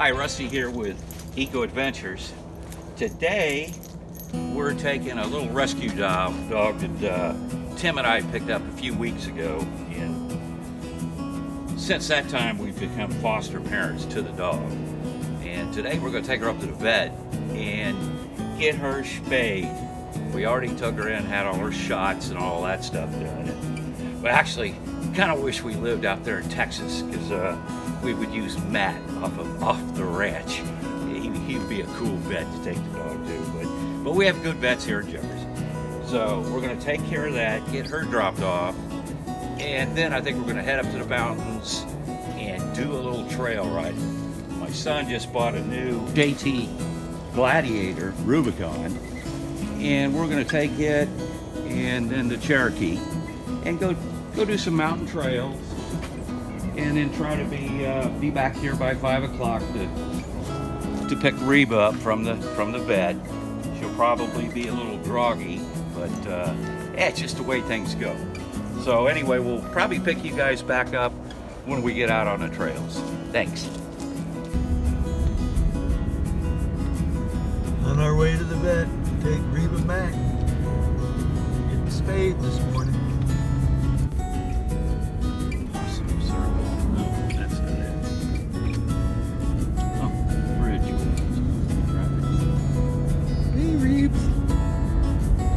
Hi, Rusty here with Eco Adventures. Today we're taking a little rescue dog that Tim and I picked up a few weeks ago, and since that time we've become foster parents to the dog. And today we're going to take her up to the vet and get her spayed. We already took her in, had all her shots and all that stuff done. But actually, kind of wish we lived out there in Texas, because we would use Matt off the ranch. He would be a cool vet to take the dog to, but we have good vets here in Jefferson. So we're going to take care of that, get her dropped off, and then I think we're going to head up to the mountains and do a little trail riding. My son just bought a new JT Gladiator Rubicon, and we're going to take it and then the Cherokee and go do some mountain trails, and then try to be back here by 5 o'clock to pick Reba up from the vet. She'll probably be a little groggy, but it's just the way things go. So anyway, we'll probably pick you guys back up when we get out on the trails. Thanks. On our way to the vet to take Reba Mac. Getting spayed this morning.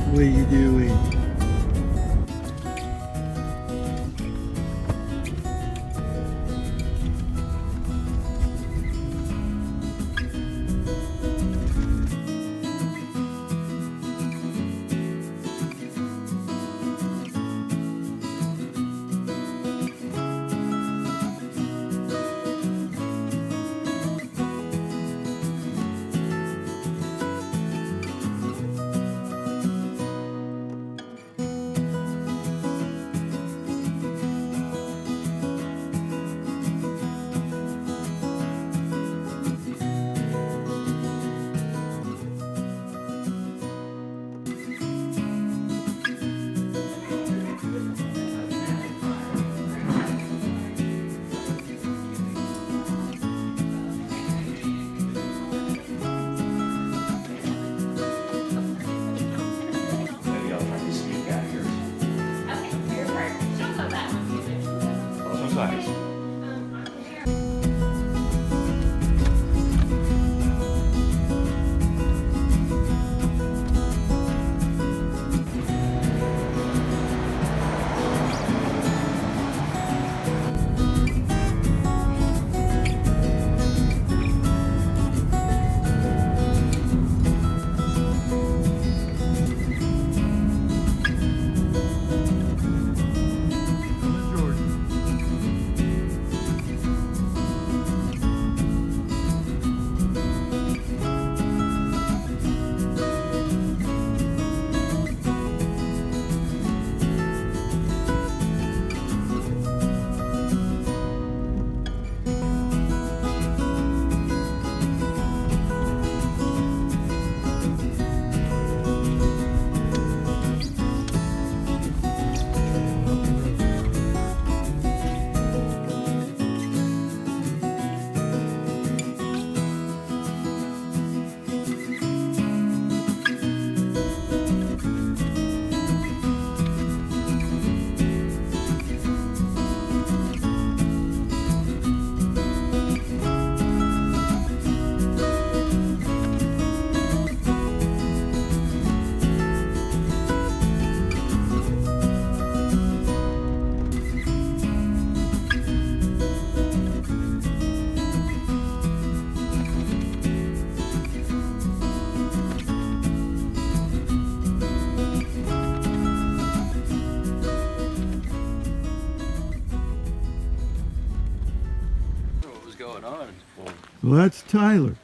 What are you doing? Well, that's Tyler,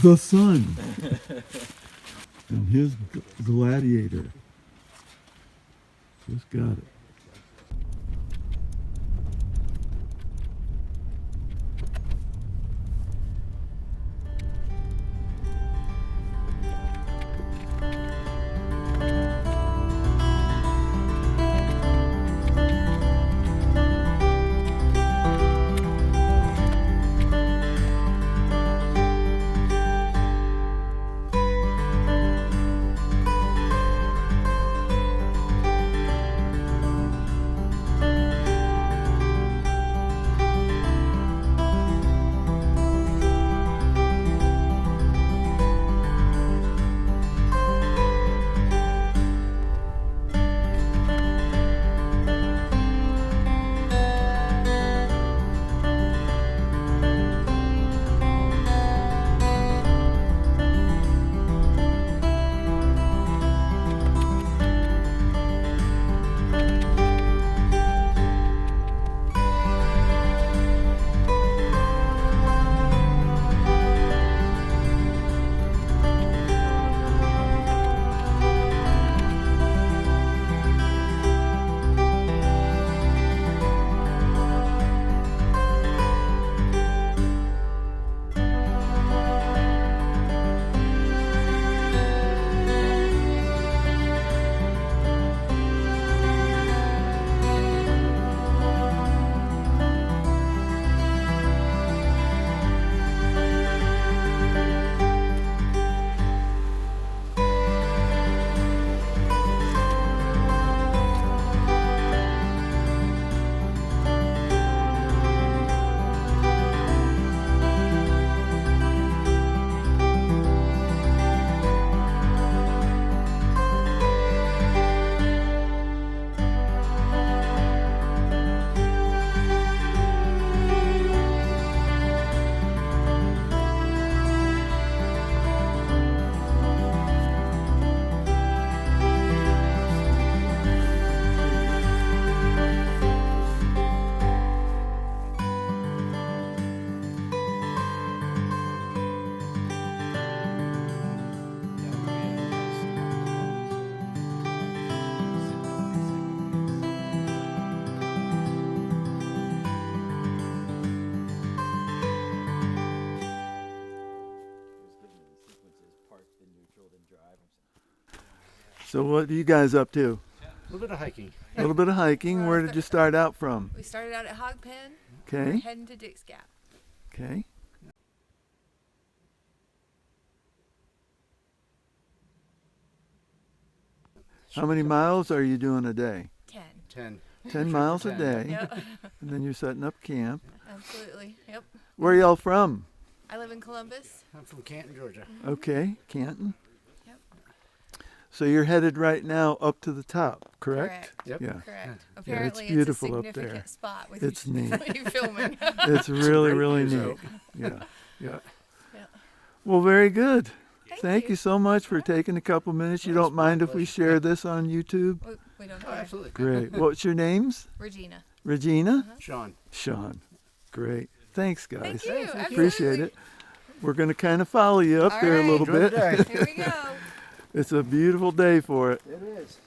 the son, and his Gladiator. Just got it. So what are you guys up to? A little bit of hiking. A little bit of hiking. Where did you start out from? We started out at Hog Pen. Okay. We're heading to Dick's Gap. Okay. How many miles are you doing a day? 10. 10 miles a 10. day. Yep. And then you're setting up camp. Absolutely. Yep. Where are y'all from? I live in Columbus. I'm from Canton, Georgia. Okay, Canton. Yep. So you're headed right now up to the top, correct? Correct. Yep. Yeah. Correct. Yeah, Apparently, it's beautiful a up there. significant spot with It's you, neat. you filming. It's really, Great really views, neat. Yeah. Yeah. Yeah. Well, very good. Thank you. you so much for taking a couple minutes. You Well, don't it's my mind if we pleasure. share this on YouTube? We don't Oh, care. absolutely. Great. What's your names? Regina. Regina? Sean. Sean. Great. Thanks, guys. Thank you. Hey, thank you. Appreciate Absolutely. it. We're going to kind of follow you up All there a right. little Enjoy bit. the day. Here we go. It's a beautiful day for it. It is.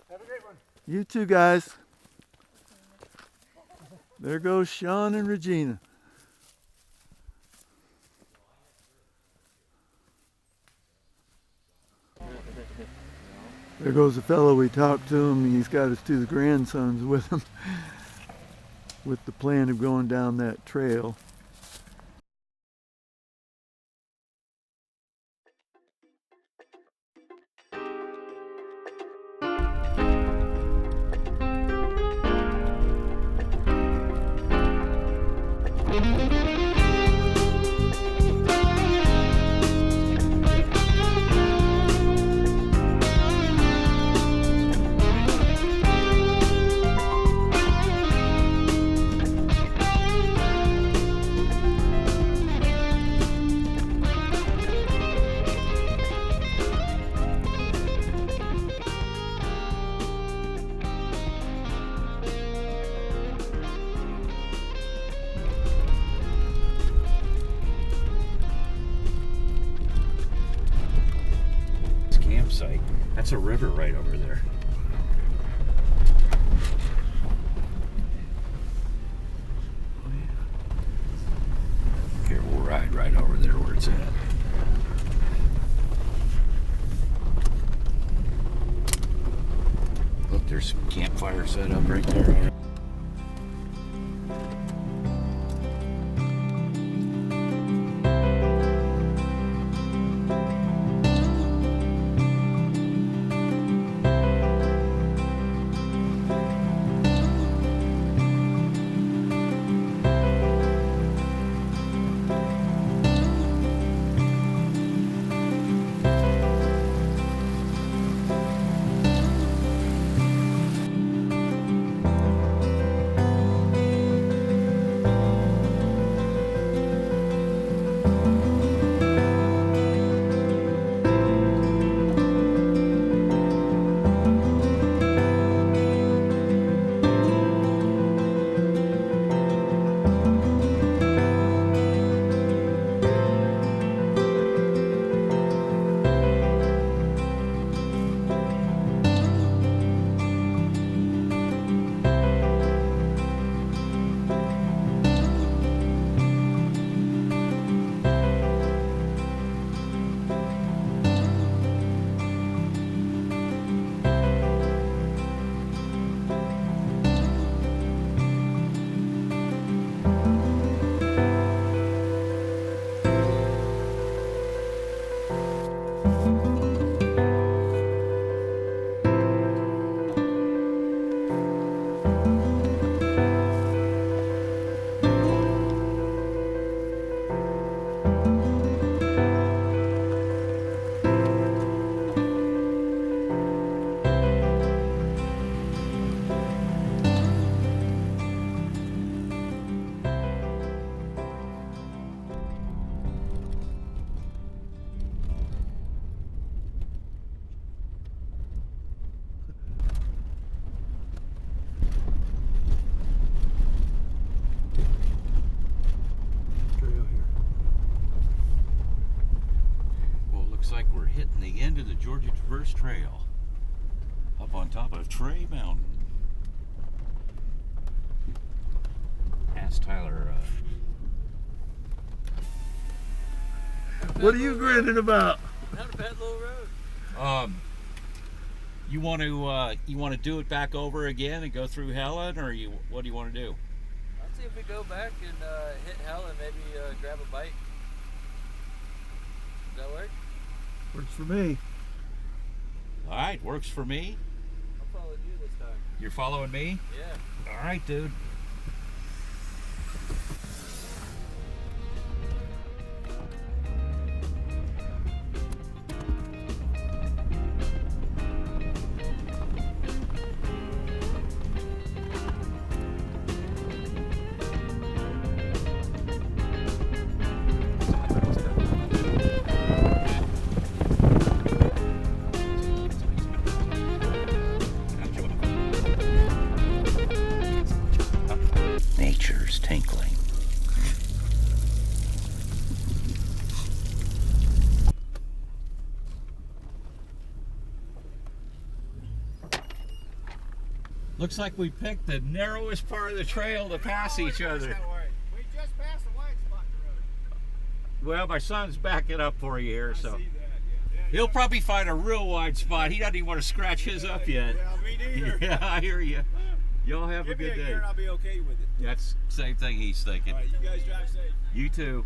Have a great one. You too, guys. There goes Sean and Regina. There goes the fellow we talked to him. He's got his two grandsons with him with the plan of going down that trail. Campsite. That's a river right over there. Here, we'll ride right over there where it's at. Look, there's some campfire set up right there. Like we're hitting the end of the Georgia Traverse Trail up on top of Trey Mountain. Ask Tyler What are you grinning about? Not a bad little road. You want to do it back over again and go through Helen, or what do you want to do? I'd see if we go back and hit Helen, maybe grab a bite. Does that work? Works for me. All right, works for me. I'm following you this time. You're following me? Yeah. All right, dude. Nature's tinkling. Looks like we picked the narrowest part of the trail to pass each other. We just passed the white spot in the road. Well, my son's backing up for you here, so See that, yeah. he'll probably find a real wide spot. He doesn't even want to scratch his up yet. Yeah, me neither. Yeah, I hear you. Y'all have a Give me good a day. year and I'll be okay with it. That's the same thing he's thinking. All right, you guys drive safe. You too.